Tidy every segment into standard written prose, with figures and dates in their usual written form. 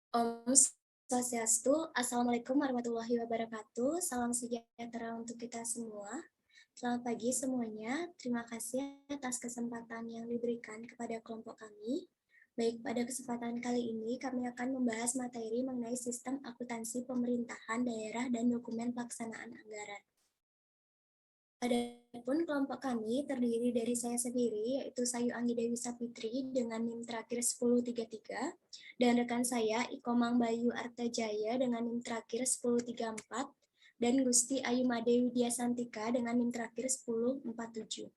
Om Swastiastu, Assalamualaikum warahmatullahi wabarakatuh. Salam sejahtera untuk kita semua. Selamat pagi semuanya. Terima kasih atas kesempatan yang diberikan kepada kelompok kami. Baik, pada kesempatan kali ini kami akan membahas materi mengenai sistem akuntansi pemerintahan daerah dan dokumen pelaksanaan anggaran. Adapun kelompok kami terdiri dari saya sendiri, yaitu Sayu Anggi Dewi Sapitri dengan NIM terakhir 1033, dan rekan saya Ikomang Bayu Artajaya dengan NIM terakhir 1034, dan Gusti Ayu Made Widya Santika dengan NIM terakhir 1047.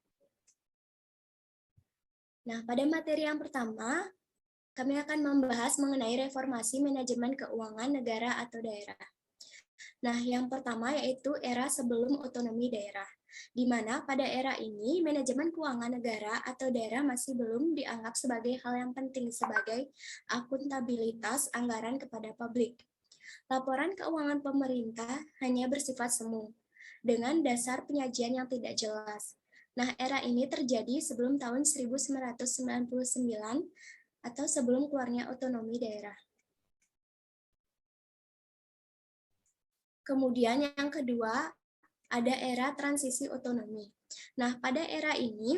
Nah, pada materi yang pertama, kami akan membahas mengenai reformasi manajemen keuangan negara atau daerah. Nah, yang pertama yaitu era sebelum otonomi daerah, di mana pada era ini manajemen keuangan negara atau daerah masih belum dianggap sebagai hal yang penting sebagai akuntabilitas anggaran kepada publik. Laporan keuangan pemerintah hanya bersifat semu, dengan dasar penyajian yang tidak jelas. Nah, era ini terjadi sebelum tahun 1999 atau sebelum keluarnya otonomi daerah. Kemudian yang kedua, ada era transisi otonomi. Nah, pada era ini,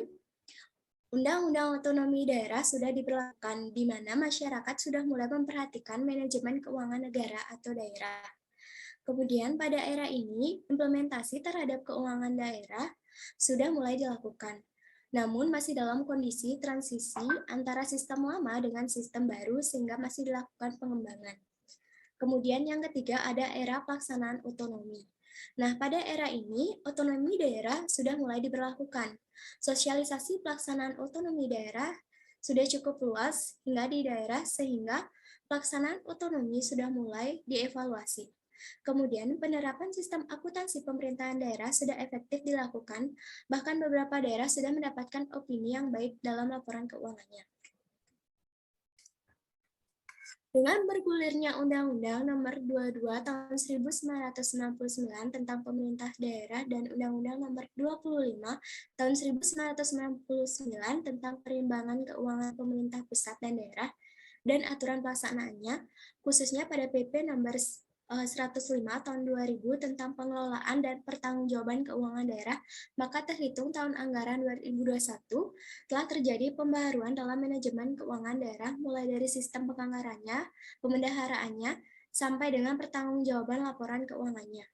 Undang-Undang Otonomi Daerah sudah diberlakukan, di mana masyarakat sudah mulai memperhatikan manajemen keuangan negara atau daerah. Kemudian pada era ini, implementasi terhadap keuangan daerah sudah mulai dilakukan. Namun masih dalam kondisi transisi antara sistem lama dengan sistem baru sehingga masih dilakukan pengembangan. Kemudian yang ketiga ada era pelaksanaan otonomi. Nah, pada era ini, otonomi daerah sudah mulai diberlakukan. Sosialisasi pelaksanaan otonomi daerah sudah cukup luas hingga di daerah sehingga pelaksanaan otonomi sudah mulai dievaluasi. Kemudian, penerapan sistem akuntansi pemerintahan daerah sudah efektif dilakukan, bahkan beberapa daerah sudah mendapatkan opini yang baik dalam laporan keuangannya. Dengan bergulirnya Undang-Undang Nomor 22 Tahun 1999 tentang Pemerintah Daerah dan Undang-Undang Nomor 25 Tahun 1999 tentang Perimbangan Keuangan Pemerintah Pusat dan Daerah dan aturan pelaksanaannya, khususnya pada PP Nomor 105 Tahun 2000 tentang pengelolaan dan pertanggungjawaban keuangan daerah, maka terhitung tahun anggaran 2021 telah terjadi pembaharuan dalam manajemen keuangan daerah mulai dari sistem penganggarannya, pemendaharaannya, sampai dengan pertanggungjawaban laporan keuangannya.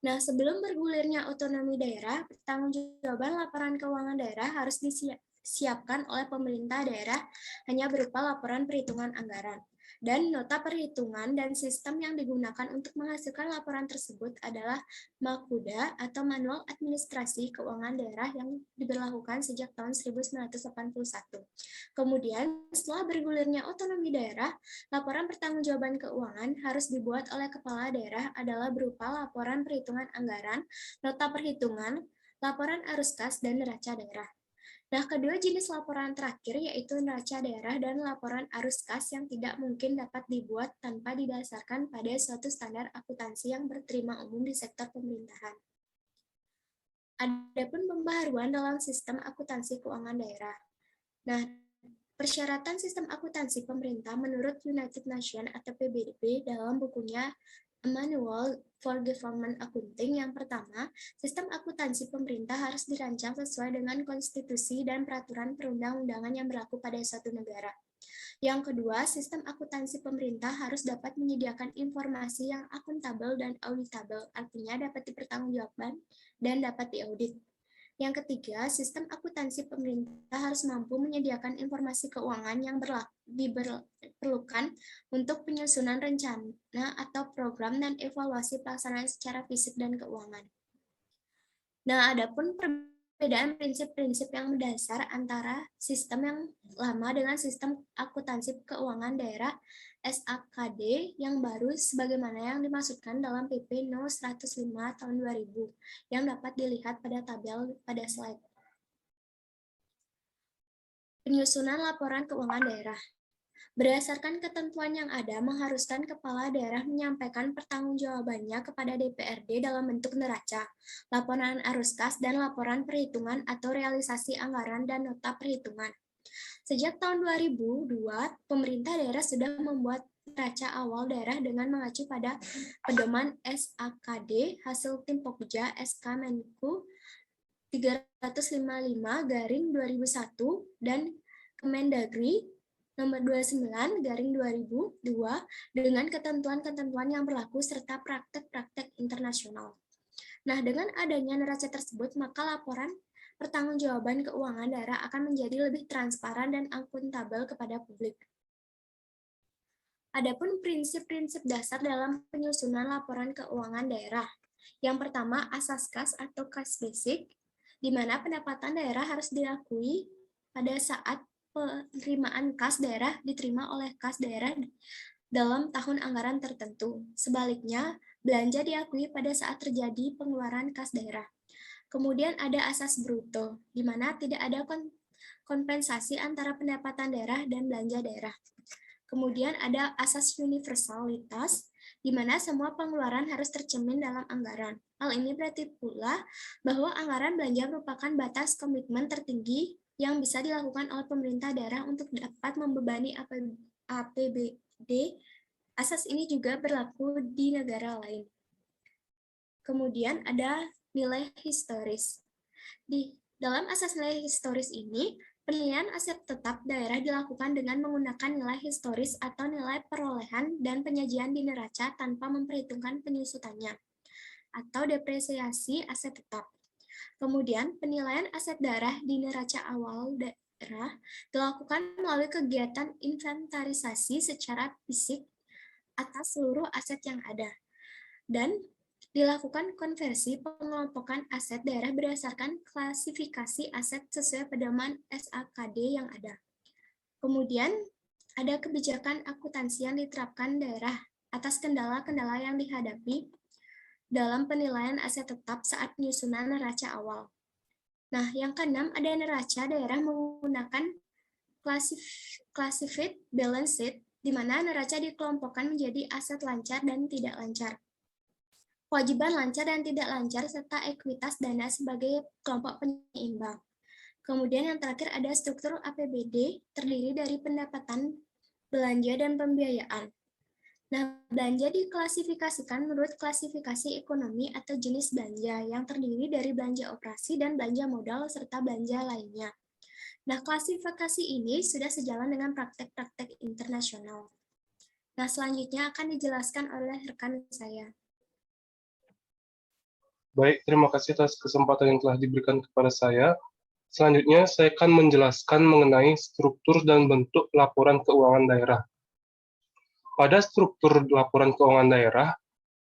Nah, sebelum bergulirnya otonomi daerah, pertanggungjawaban laporan keuangan daerah harus disiapkan oleh pemerintah daerah hanya berupa laporan perhitungan anggaran. Dan nota perhitungan dan sistem yang digunakan untuk menghasilkan laporan tersebut adalah MAKUDA atau Manual Administrasi Keuangan Daerah yang diberlakukan sejak tahun 1981. Kemudian, setelah bergulirnya otonomi daerah, laporan pertanggungjawaban keuangan harus dibuat oleh kepala daerah adalah berupa laporan perhitungan anggaran, nota perhitungan, laporan arus kas, dan neraca daerah. Nah, kedua jenis laporan terakhir yaitu neraca daerah dan laporan arus kas yang tidak mungkin dapat dibuat tanpa didasarkan pada suatu standar akuntansi yang berterima umum di sektor pemerintahan. Adapun pembaharuan dalam sistem akuntansi keuangan daerah. Nah, persyaratan sistem akuntansi pemerintah menurut United Nations atau PBB dalam bukunya A Manual for Government Accounting yang pertama, sistem akuntansi pemerintah harus dirancang sesuai dengan konstitusi dan peraturan perundang-undangan yang berlaku pada suatu negara. Yang kedua, sistem akuntansi pemerintah harus dapat menyediakan informasi yang akuntabel dan auditabel, artinya dapat dipertanggungjawabkan dan dapat diaudit. Yang ketiga, sistem akuntansi pemerintah harus mampu menyediakan informasi keuangan yang diperlukan untuk penyusunan rencana atau program dan evaluasi pelaksanaan secara fisik dan keuangan. Nah, adapun perbedaan prinsip-prinsip yang mendasar antara sistem yang lama dengan sistem akuntansi keuangan daerah SAKD yang baru sebagaimana yang dimaksudkan dalam PP No. 105 Tahun 2000 yang dapat dilihat pada tabel pada slide. Penyusunan laporan keuangan daerah. Berdasarkan ketentuan yang ada, mengharuskan kepala daerah menyampaikan pertanggungjawabannya kepada DPRD dalam bentuk neraca, laporan arus kas, dan laporan perhitungan atau realisasi anggaran dan nota perhitungan. Sejak tahun 2002, pemerintah daerah sudah membuat neraca awal daerah dengan mengacu pada pedoman SAKD hasil tim Pokja SK Menku 355/2001 dan Kemendagri nomor 29/2002 dengan ketentuan-ketentuan yang berlaku serta praktek-praktek internasional. Nah, dengan adanya neraca tersebut, maka laporan pertanggungjawaban keuangan daerah akan menjadi lebih transparan dan akuntabel kepada publik. Adapun prinsip-prinsip dasar dalam penyusunan laporan keuangan daerah. Yang pertama, asas kas atau kas basic, di mana pendapatan daerah harus diakui pada saat penerimaan kas daerah diterima oleh kas daerah dalam tahun anggaran tertentu. Sebaliknya, belanja diakui pada saat terjadi pengeluaran kas daerah. Kemudian ada asas bruto, di mana tidak ada kompensasi antara pendapatan daerah dan belanja daerah. Kemudian ada asas universalitas, di mana semua pengeluaran harus tercermin dalam anggaran. Hal ini berarti pula bahwa anggaran belanja merupakan batas komitmen tertinggi yang bisa dilakukan oleh pemerintah daerah untuk dapat membebani APBD. Asas ini juga berlaku di negara lain. Kemudian ada nilai historis. Di dalam asas nilai historis ini, penilaian aset tetap daerah dilakukan dengan menggunakan nilai historis atau nilai perolehan dan penyajian di neraca tanpa memperhitungkan penyusutannya atau depresiasi aset tetap. Kemudian, penilaian aset daerah di neraca awal daerah dilakukan melalui kegiatan inventarisasi secara fisik atas seluruh aset yang ada dan dilakukan konversi pengelompokan aset daerah berdasarkan klasifikasi aset sesuai pedoman SAKD yang ada. Kemudian, ada kebijakan akuntansi yang diterapkan daerah atas kendala-kendala yang dihadapi dalam penilaian aset tetap saat penyusunan neraca awal. Nah, yang keenam ada neraca daerah menggunakan classified balance sheet, di mana neraca dikelompokkan menjadi aset lancar dan tidak lancar, kewajiban lancar dan tidak lancar, serta ekuitas dana sebagai kelompok penyeimbang. Kemudian yang terakhir ada struktur APBD, terdiri dari pendapatan, belanja, dan pembiayaan. Nah, belanja diklasifikasikan menurut klasifikasi ekonomi atau jenis belanja yang terdiri dari belanja operasi dan belanja modal serta belanja lainnya. Nah, klasifikasi ini sudah sejalan dengan praktek-praktek internasional. Nah, selanjutnya akan dijelaskan oleh rekan saya. Baik, terima kasih atas kesempatan yang telah diberikan kepada saya. Selanjutnya, saya akan menjelaskan mengenai struktur dan bentuk laporan keuangan daerah. Pada struktur laporan keuangan daerah,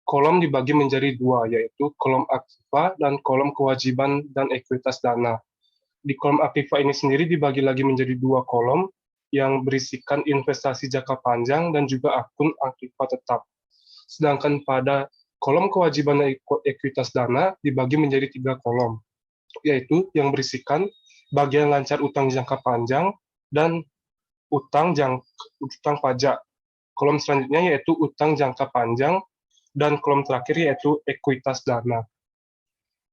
kolom dibagi menjadi dua, yaitu kolom aktiva dan kolom kewajiban dan ekuitas dana. Di kolom aktiva ini sendiri dibagi lagi menjadi dua kolom yang berisikan investasi jangka panjang dan juga akun aktiva tetap. Sedangkan pada kolom kewajiban dan ekuitas dana dibagi menjadi tiga kolom, yaitu yang berisikan bagian lancar utang jangka panjang dan utang pajak. Kolom selanjutnya yaitu utang jangka panjang, dan kolom terakhir yaitu ekuitas dana.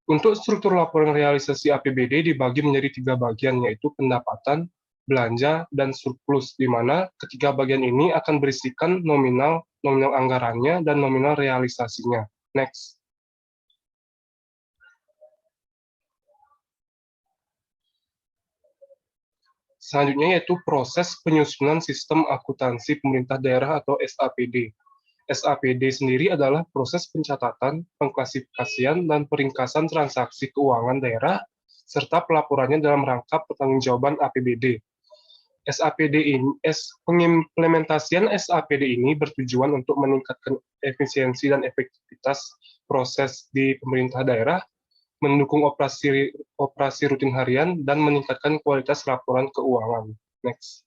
Untuk struktur laporan realisasi APBD dibagi menjadi tiga bagian, yaitu pendapatan, belanja, dan surplus, di mana ketiga bagian ini akan berisikan nominal anggarannya, dan nominal realisasinya. Next. Selanjutnya yaitu proses penyusunan sistem akuntansi pemerintah daerah atau SAPD. SAPD sendiri adalah proses pencatatan, pengklasifikasian, dan peringkasan transaksi keuangan daerah, serta pelaporannya dalam rangka pertanggungjawaban APBD. Pengimplementasian SAPD ini bertujuan untuk meningkatkan efisiensi dan efektivitas proses di pemerintah daerah, mendukung operasi rutin harian, dan meningkatkan kualitas laporan keuangan. Next.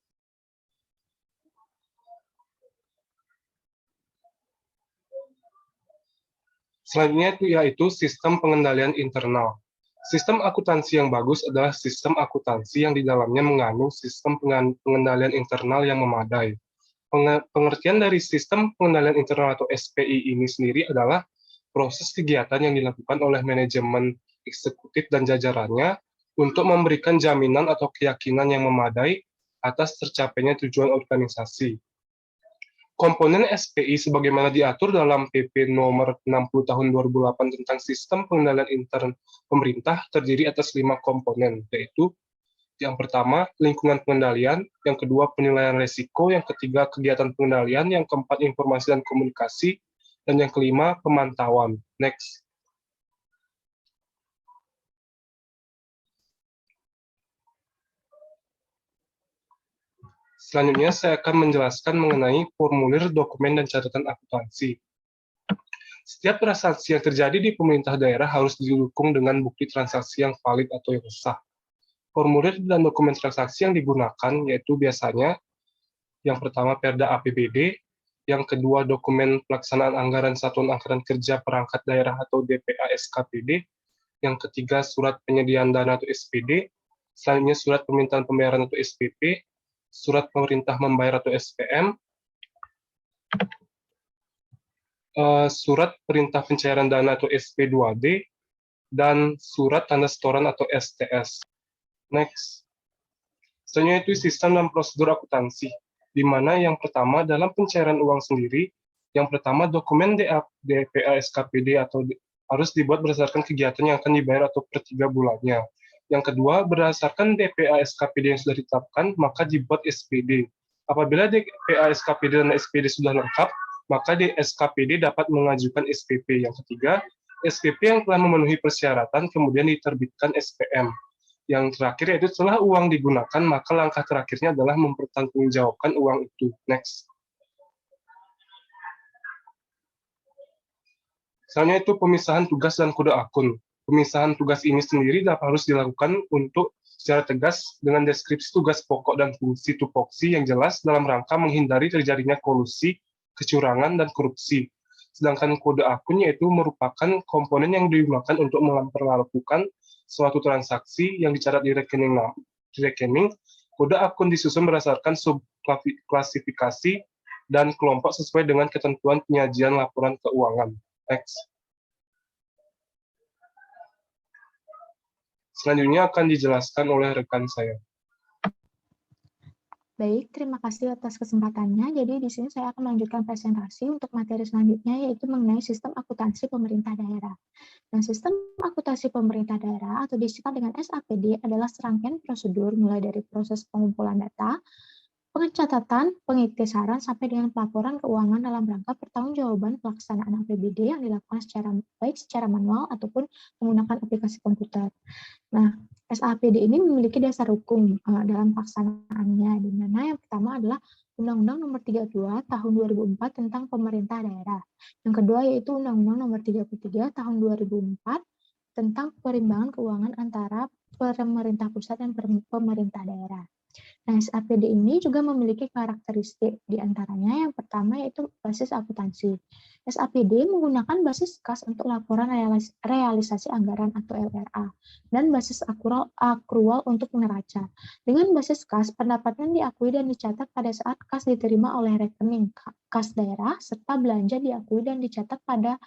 Selanjutnya yaitu sistem pengendalian internal. Sistem akuntansi yang bagus adalah sistem akuntansi yang di dalamnya mengandung sistem pengendalian internal yang memadai. Pengertian dari sistem pengendalian internal atau SPI ini sendiri adalah proses kegiatan yang dilakukan oleh manajemen eksekutif dan jajarannya untuk memberikan jaminan atau keyakinan yang memadai atas tercapainya tujuan organisasi. Komponen SPI sebagaimana diatur dalam PP nomor 60 tahun 2008 tentang sistem pengendalian intern pemerintah terdiri atas 5 komponen, yaitu yang pertama, lingkungan pengendalian, yang kedua, penilaian risiko, yang ketiga, kegiatan pengendalian, yang keempat, informasi dan komunikasi, dan yang kelima, pemantauan. Next. Selanjutnya, saya akan menjelaskan mengenai formulir, dokumen, dan catatan akuntansi. Setiap transaksi yang terjadi di pemerintah daerah harus didukung dengan bukti transaksi yang valid atau yang sah. Formulir dan dokumen transaksi yang digunakan yaitu biasanya yang pertama Perda APBD, yang kedua dokumen pelaksanaan anggaran Satuan Anggaran Kerja Perangkat Daerah atau DPA SKPD, yang ketiga surat penyediaan dana atau SPD, selanjutnya surat permintaan pembayaran atau SPP, surat pemerintah membayar atau SPM, surat perintah pencairan dana atau SP2D, dan surat tanda setoran atau STS. Next. Selanjutnya itu sistem dan prosedur akuntansi, di mana yang pertama dalam pencairan uang sendiri, yang pertama dokumen DPA SKPD harus dibuat berdasarkan kegiatan yang akan dibayar atau per 3 bulannya. Yang kedua, berdasarkan DPA SKPD yang sudah ditetapkan, maka dibuat SPD. Apabila DPA SKPD dan SPD sudah lengkap, maka di SKPD dapat mengajukan SPP. Yang ketiga, SPP yang telah memenuhi persyaratan kemudian diterbitkan SPM. Yang terakhir yaitu setelah uang digunakan, maka langkah terakhirnya adalah mempertanggungjawabkan uang itu. Next. Selanjutnya itu pemisahan tugas dan kode akun. Pemisahan tugas ini sendiri harus dilakukan untuk secara tegas dengan deskripsi tugas pokok dan fungsi tupoksi yang jelas dalam rangka menghindari terjadinya kolusi, kecurangan, dan korupsi. Sedangkan kode akun yaitu merupakan komponen yang digunakan untuk memperlakukan suatu transaksi yang dicatat di rekening. Kode akun disusun berdasarkan subklasifikasi dan kelompok sesuai dengan ketentuan penyajian laporan keuangan. Next. Selanjutnya akan dijelaskan oleh rekan saya. Baik, terima kasih atas kesempatannya. Jadi di sini saya akan melanjutkan presentasi untuk materi selanjutnya, yaitu mengenai sistem akuntansi pemerintah daerah. Dan sistem akuntansi pemerintah daerah atau disingkat dengan SAPD adalah serangkaian prosedur mulai dari proses pengumpulan data, pencatatan, pengiktisaran, sampai dengan pelaporan keuangan dalam rangka pertanggungjawaban pelaksanaan APBD yang dilakukan secara manual ataupun menggunakan aplikasi komputer. Nah, SAPD ini memiliki dasar hukum dalam pelaksanaannya, di mana yang pertama adalah Undang-Undang Nomor 32 Tahun 2004 tentang Pemerintah Daerah. Yang kedua yaitu Undang-Undang Nomor 33 Tahun 2004 tentang perimbangan keuangan antara pemerintah pusat dan pemerintah daerah. Nah, SAPD ini juga memiliki karakteristik, di antaranya yang pertama yaitu basis akuntansi. SAPD menggunakan basis kas untuk laporan realisasi anggaran atau LRA, dan basis akrual untuk neraca. Dengan basis kas, pendapatan diakui dan dicatat pada saat kas diterima oleh rekening kas daerah, serta belanja diakui dan dicatat pada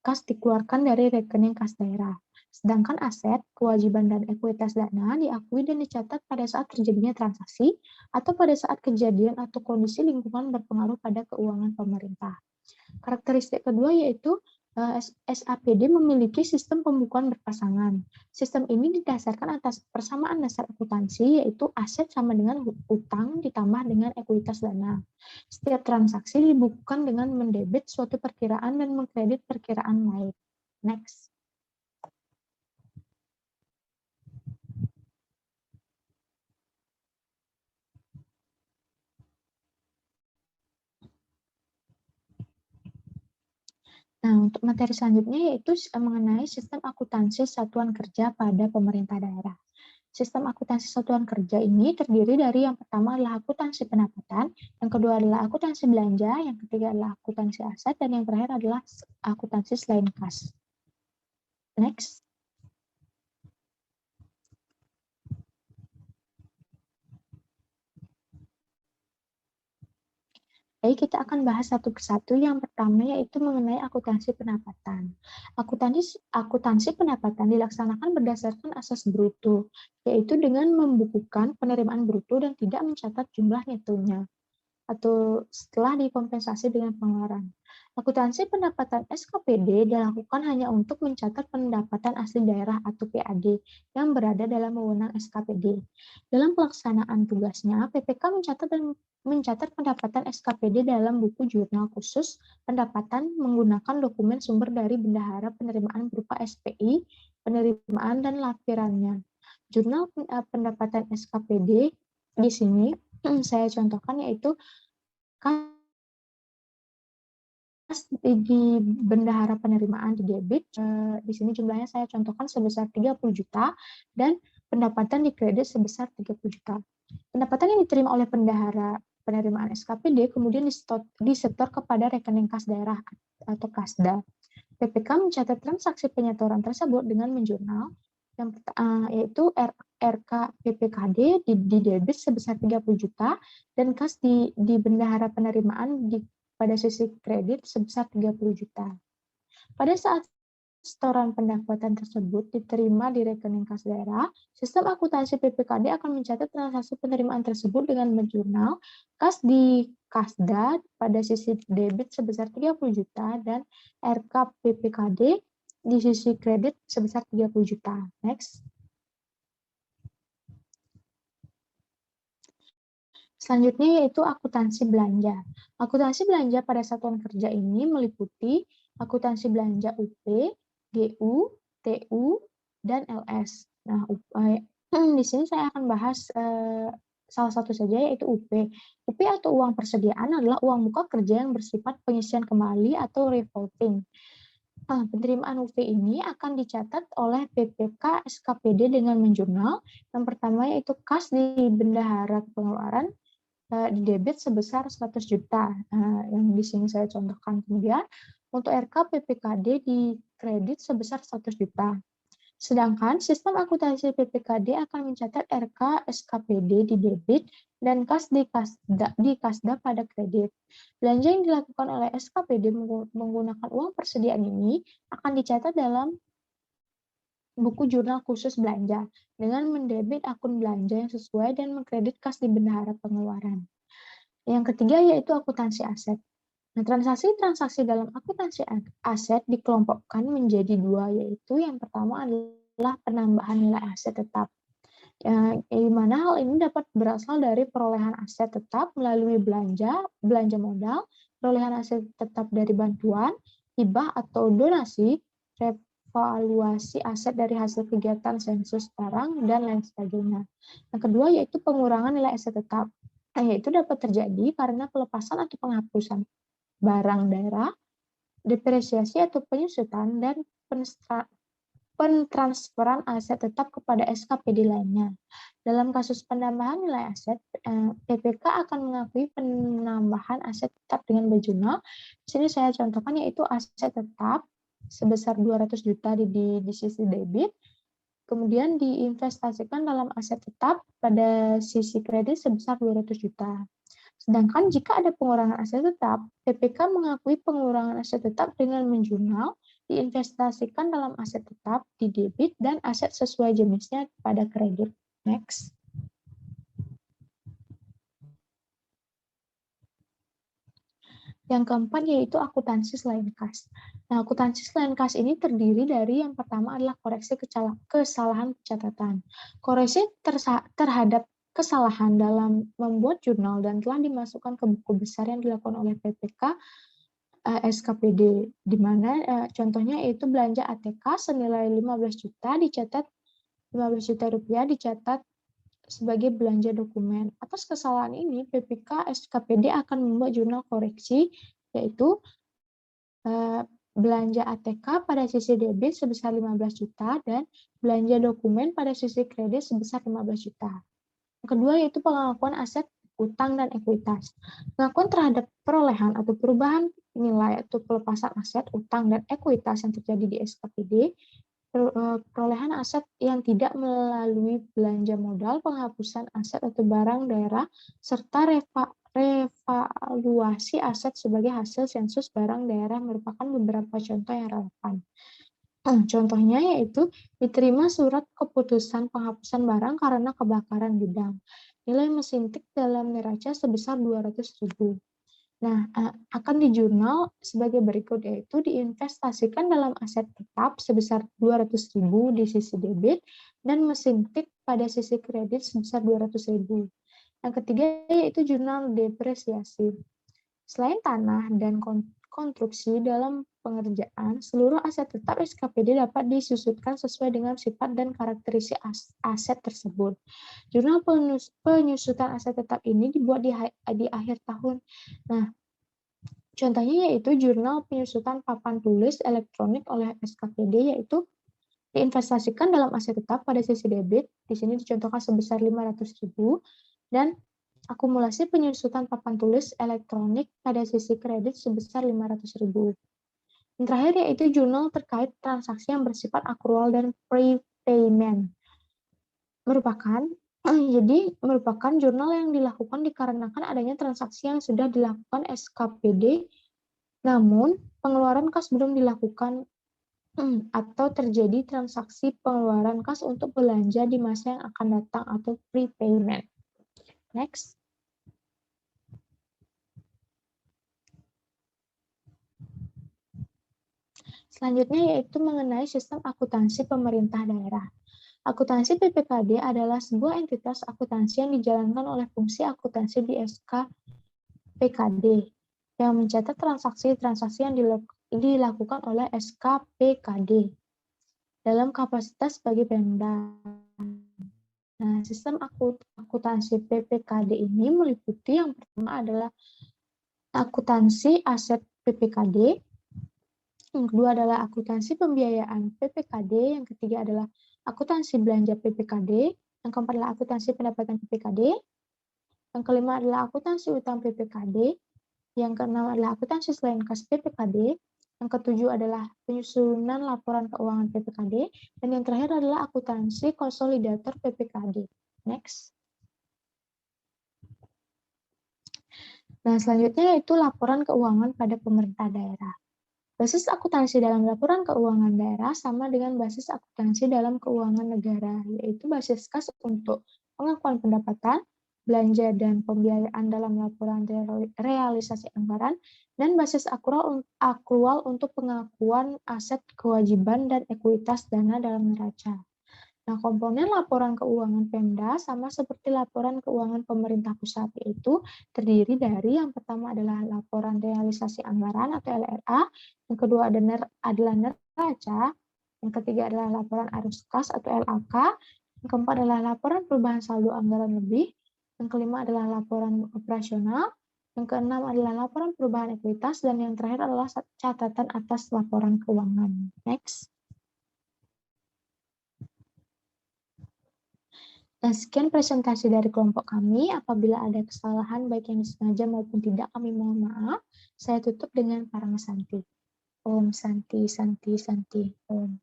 kas dikeluarkan dari rekening kas daerah. Sedangkan aset, kewajiban, dan ekuitas dana diakui dan dicatat pada saat terjadinya transaksi atau pada saat kejadian atau kondisi lingkungan berpengaruh pada keuangan pemerintah. Karakteristik kedua yaitu SAPD memiliki sistem pembukuan berpasangan. Sistem ini didasarkan atas persamaan dasar akuntansi, yaitu aset sama dengan utang ditambah dengan ekuitas dana. Setiap transaksi dibukukan dengan mendebit suatu perkiraan dan mengkredit perkiraan lain. Next. Nah, untuk materi selanjutnya yaitu mengenai sistem akuntansi satuan kerja pada pemerintah daerah. Sistem akuntansi satuan kerja ini terdiri dari yang pertama adalah akuntansi pendapatan, yang kedua adalah akuntansi belanja, yang ketiga adalah akuntansi aset, dan yang terakhir adalah akuntansi selain kas. Next. Baik, kita akan bahas satu persatu. Yang pertama yaitu mengenai akuntansi pendapatan. Akuntansi pendapatan dilaksanakan berdasarkan asas bruto, yaitu dengan membukukan penerimaan bruto dan tidak mencatat jumlah netonya, atau setelah dikompensasi dengan pengeluaran. Akuntansi pendapatan SKPD dilakukan hanya untuk mencatat pendapatan asli daerah atau PAD yang berada dalam wewenang SKPD. Dalam pelaksanaan tugasnya, PPK mencatat pendapatan SKPD dalam buku jurnal khusus pendapatan menggunakan dokumen sumber dari bendahara penerimaan berupa SPI, penerimaan, dan lampirannya. Jurnal pendapatan SKPD di sini saya contohkan yaitu kas di bendahara penerimaan di debit, di sini jumlahnya saya contohkan sebesar 30 juta dan pendapatan di kredit sebesar 30 juta. Pendapatan yang diterima oleh bendahara penerimaan SKPD kemudian disetor kepada rekening kas daerah atau Kasda. PPK mencatat transaksi penyetoran tersebut dengan menjurnal yaitu RK PPKD di debit sebesar 30 juta dan kas di bendahara penerimaan pada sisi kredit sebesar 30 juta. Pada saat setoran pendapatan tersebut diterima di rekening kas daerah, sistem akuntansi PPKD akan mencatat transaksi penerimaan tersebut dengan menjurnal kas di Kasda pada sisi debit sebesar 30 juta dan RK PPKD di sisi kredit sebesar 30 juta. Next. Selanjutnya yaitu akuntansi belanja. Akuntansi belanja pada satuan kerja ini meliputi akuntansi belanja UP, GU, TU, dan LS. Nah, di sini saya akan bahas salah satu saja yaitu UP. UP atau uang persediaan adalah uang muka kerja yang bersifat pengisian kembali atau revolving. Penerimaan UP ini akan dicatat oleh PPK SKPD dengan menjurnal. Yang pertama yaitu kas di bendahara pengeluaran di debit sebesar 100 juta, yang di sini saya contohkan. Kemudian untuk RK PPKD di kredit sebesar 100 juta. Sedangkan sistem akuntansi PPKD akan mencatat RK SKPD di debit dan kas di Kasda pada kredit. Belanja yang dilakukan oleh SKPD menggunakan uang persediaan ini akan dicatat dalam buku jurnal khusus belanja dengan mendebit akun belanja yang sesuai dan mengkredit kas di bendahara pengeluaran. Yang ketiga yaitu akuntansi aset. Nah, transaksi-transaksi dalam akuntansi aset dikelompokkan menjadi dua, yaitu yang pertama adalah penambahan nilai aset tetap. Di mana hal ini dapat berasal dari perolehan aset tetap melalui belanja modal, perolehan aset tetap dari bantuan, hibah atau donasi, evaluasi aset dari hasil kegiatan sensus barang, dan lain sebagainya. Yang kedua yaitu pengurangan nilai aset tetap, yaitu dapat terjadi karena pelepasan atau penghapusan barang daerah, depresiasi atau penyusutan, dan pentransferan aset tetap kepada SKPD lainnya. Dalam kasus penambahan nilai aset, PPK akan mengakui penambahan aset tetap dengan berjurnal. Di sini saya contohkan yaitu aset tetap sebesar 200 juta di sisi debit, kemudian diinvestasikan dalam aset tetap pada sisi kredit sebesar 200 juta. Sedangkan jika ada pengurangan aset tetap, PPK mengakui pengurangan aset tetap dengan menjurnal, diinvestasikan dalam aset tetap di debit dan aset sesuai jenisnya pada kredit. Next. Yang keempat yaitu akuntansi selain kas. Nah, akuntansi selain kas ini terdiri dari yang pertama adalah koreksi kesalahan pencatatan. Koreksi terhadap kesalahan dalam membuat jurnal dan telah dimasukkan ke buku besar yang dilakukan oleh PPK SKPD, di mana contohnya yaitu belanja ATK senilai 15 juta dicatat 15 juta rupiah dicatat sebagai belanja dokumen. Atas kesalahan ini, PPK SKPD akan membuat jurnal koreksi, yaitu belanja ATK pada sisi debit sebesar 15 juta dan belanja dokumen pada sisi kredit sebesar 15 juta. Yang kedua yaitu pengakuan aset, utang, dan ekuitas. Pengakuan terhadap perolehan atau perubahan nilai atau pelepasan aset, utang, dan ekuitas yang terjadi di SKPD, perolehan aset yang tidak melalui belanja modal, penghapusan aset atau barang daerah, serta valuasi aset sebagai hasil sensus barang daerah merupakan beberapa contoh yang relevan. Contohnya yaitu diterima surat keputusan penghapusan barang karena kebakaran gudang. Nilai mesin tik dalam neraca sebesar 200.000. Nah, akan dijurnal sebagai berikut, yaitu diinvestasikan dalam aset tetap sebesar 200.000 di sisi debit dan mesin tik pada sisi kredit sebesar 200.000. Yang ketiga yaitu jurnal depresiasi. Selain tanah dan konstruksi dalam pengerjaan, seluruh aset tetap SKPD dapat disusutkan sesuai dengan sifat dan karakteristik aset tersebut. Jurnal penyusutan aset tetap ini dibuat di akhir tahun. Nah, contohnya yaitu jurnal penyusutan papan tulis elektronik oleh SKPD, yaitu diinvestasikan dalam aset tetap pada sisi debit, di sini dicontohkan sebesar 500.000, dan akumulasi penyusutan papan tulis elektronik pada sisi kredit sebesar 500.000. Yang terakhir yaitu jurnal terkait transaksi yang bersifat accrual dan prepayment. Merupakan jurnal yang dilakukan dikarenakan adanya transaksi yang sudah dilakukan SKPD, namun pengeluaran kas belum dilakukan atau terjadi transaksi pengeluaran kas untuk belanja di masa yang akan datang atau prepayment. Next. Selanjutnya yaitu mengenai sistem akuntansi pemerintah daerah. Akuntansi PPKD adalah sebuah entitas akuntansi yang dijalankan oleh fungsi akuntansi di SK PKD yang mencatat transaksi-transaksi yang dilakukan oleh SK PKD dalam kapasitas sebagai Pemda. Nah, sistem akuntansi PPKD ini meliputi yang pertama adalah akuntansi aset PPKD, yang kedua adalah akuntansi pembiayaan PPKD, yang ketiga adalah akuntansi belanja PPKD, yang keempat adalah akuntansi pendapatan PPKD, yang kelima adalah akuntansi utang PPKD, yang keenam adalah akuntansi selain kas PPKD, yang ketujuh adalah penyusunan laporan keuangan PPKD, dan yang terakhir adalah akuntansi konsolidator PPKD. Next. Nah, selanjutnya yaitu laporan keuangan pada pemerintah daerah. Basis akuntansi dalam laporan keuangan daerah sama dengan basis akuntansi dalam keuangan negara, yaitu basis kas untuk pengakuan pendapatan, belanja dan pembiayaan dalam laporan realisasi anggaran, dan basis akrual untuk pengakuan aset kewajiban dan ekuitas dana dalam neraca. Nah, komponen laporan keuangan Pemda sama seperti laporan keuangan pemerintah pusat, yaitu terdiri dari yang pertama adalah laporan realisasi anggaran atau LRA, yang kedua adalah neraca, yang ketiga adalah laporan arus kas atau LAK, yang keempat adalah laporan perubahan saldo anggaran lebih, yang kelima adalah laporan operasional, yang keenam adalah laporan perubahan ekuitas, dan yang terakhir adalah catatan atas laporan keuangan. Next. Nah, sekian presentasi dari kelompok kami. Apabila ada kesalahan baik yang disengaja maupun tidak, kami mohon maaf. Saya tutup dengan Parang Santi. Om Santi, Santi, Santi, Om.